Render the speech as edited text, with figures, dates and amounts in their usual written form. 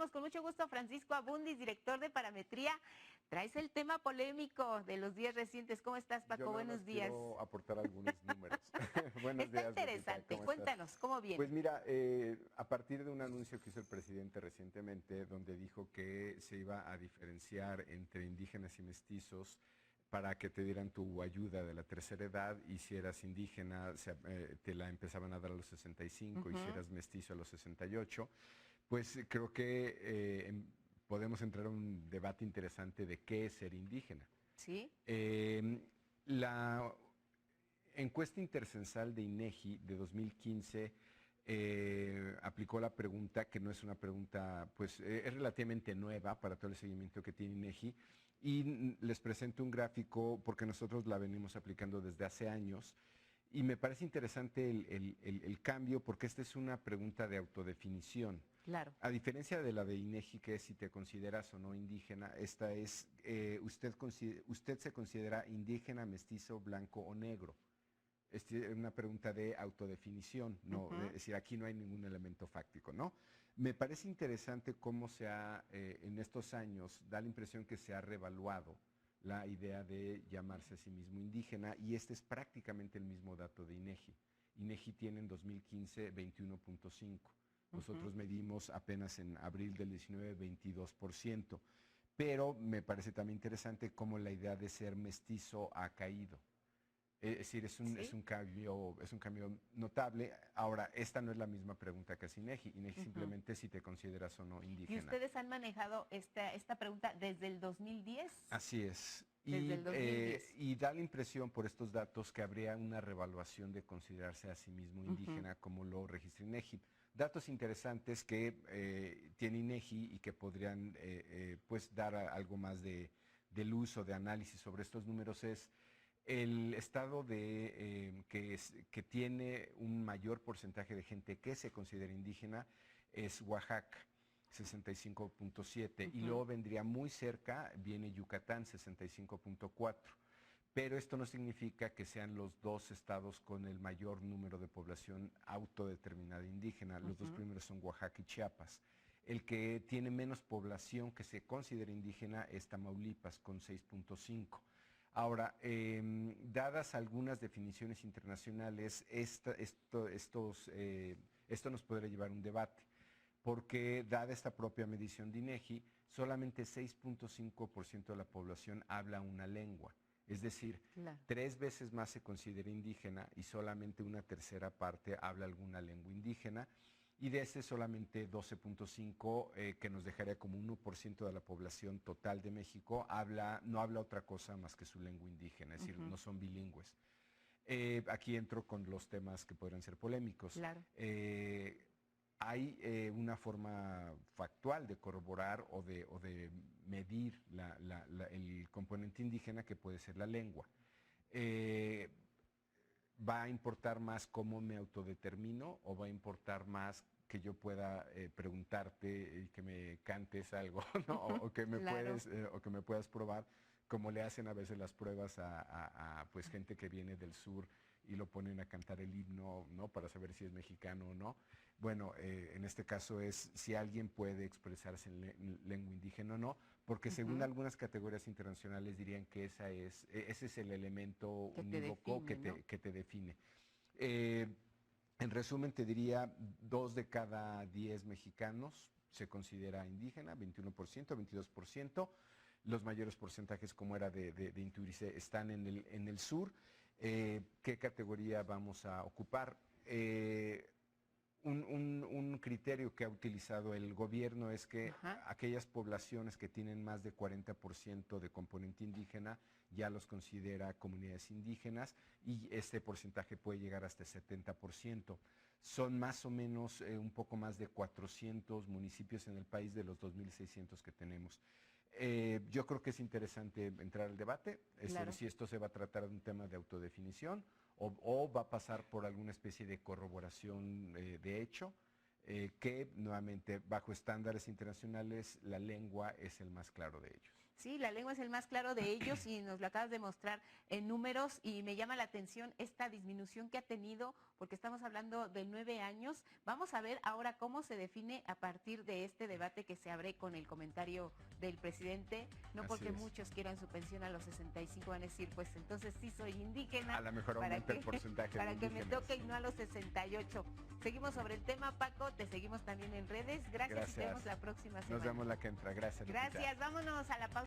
Saludamos con mucho gusto a Francisco Abundis, director de Parametría. Traes el tema polémico de los días recientes. ¿Cómo estás, Paco? Yo nada Buenos más días. quiero aportar algunos números. Buenos Está días, Lupita. interesante. ¿Cómo estás? Cuéntanos, ¿cómo viene? Pues mira, a partir de un anuncio que hizo el presidente recientemente, donde dijo que se iba a diferenciar entre indígenas y mestizos para que te dieran tu ayuda de la tercera edad, y si eras indígena te la empezaban a dar a los 65, y si eras mestizo a los 68, pues creo que podemos entrar a un debate interesante de qué es ser indígena. Sí. La encuesta intercensal de INEGI de 2015 aplicó la pregunta, que no es una pregunta, pues es relativamente nueva para todo el seguimiento que tiene INEGI, y les presento un gráfico porque nosotros la venimos aplicando desde hace años, y me parece interesante el cambio, porque esta es una pregunta de autodefinición. Claro. A diferencia de la de INEGI, que es si te consideras o no indígena, esta es, usted se considera indígena, mestizo, blanco o negro. Es una pregunta de autodefinición, no, es decir, aquí no hay ningún elemento fáctico, ¿no? Me parece interesante cómo se ha, en estos años, da la impresión que se ha revaluado la idea de llamarse a sí mismo indígena, y este es prácticamente el mismo dato de INEGI. INEGI tiene en 2015 21.5%. Nosotros medimos apenas en abril del 19 22%, pero me parece también interesante cómo la idea de ser mestizo ha caído. Es decir, es un cambio notable. Ahora, esta no es la misma pregunta que hace INEGI. INEGI simplemente si te consideras o no indígena. ¿Y ustedes han manejado esta pregunta desde el 2010? Así es. Desde el 2010. Y da la impresión por estos datos que habría una revaluación de considerarse a sí mismo indígena, como lo registra INEGI. Datos interesantes que tiene INEGI y que podrían pues dar algo más de luz o de análisis sobre estos números es el estado que tiene un mayor porcentaje de gente que se considera indígena es Oaxaca, 65.7%, y luego vendría muy cerca, viene Yucatán, 65.4%. Pero esto no significa que sean los dos estados con el mayor número de población autodeterminada indígena. Los dos primeros son Oaxaca y Chiapas. El que tiene menos población que se considera indígena es Tamaulipas, con 6.5%. Ahora, dadas algunas definiciones internacionales, esto nos podría llevar a un debate, porque dada esta propia medición de INEGI, solamente 6.5% de la población habla una lengua. Es decir, 3 veces más se considera indígena y solamente una tercera parte habla alguna lengua indígena. Y de ese solamente 12.5, que nos dejaría como 1% de la población total de México, no habla otra cosa más que su lengua indígena, es decir, no son bilingües. Aquí entro con los temas que podrían ser polémicos. Claro. Hay una forma factual de corroborar o de medir el componente indígena, que puede ser la lengua. ¿Va a importar más cómo me autodetermino, o va a importar más que yo pueda preguntarte y que me cantes algo, ¿no? o que me puedas probar, como le hacen a veces las pruebas a pues gente que viene del sur y lo ponen a cantar el himno, ¿no? Para saber si es mexicano o no. Bueno, en este caso es si alguien puede expresarse en lengua indígena o no, porque según algunas categorías internacionales dirían que ese es el elemento unívoco que te define. En resumen, te diría, 2 de cada 10 mexicanos se considera indígena, 21%, 22%. Los mayores porcentajes, como era de intuirse, están en el sur. ¿Qué categoría vamos a ocupar? Un criterio que ha utilizado el gobierno es que aquellas poblaciones que tienen más de 40% de componente indígena ya los considera comunidades indígenas, y este porcentaje puede llegar hasta el 70%. Son más o menos un poco más de 400 municipios en el país de los 2.600 que tenemos. Yo creo que es interesante entrar al debate, Claro. si esto se va a tratar de un tema de autodefinición o va a pasar por alguna especie de corroboración de hecho, que nuevamente bajo estándares internacionales la lengua es el más claro de ellos. Sí, la lengua es el más claro de ellos y nos lo acabas de mostrar en números y me llama la atención esta disminución que ha tenido porque estamos hablando de 9 años. Vamos a ver ahora cómo se define a partir de este debate que se abre con el comentario del presidente, no porque muchos quieran su pensión a los 65 van a decir, pues entonces sí soy indígena. A lo mejor aumenta el porcentaje para de que me indígenas. toque y no a los 68. Seguimos sobre el tema, Paco, te seguimos también en redes. Gracias. Y te vemos la próxima semana. Nos vemos la que entra. Gracias. Gracias, Lupita. vámonos a la pausa.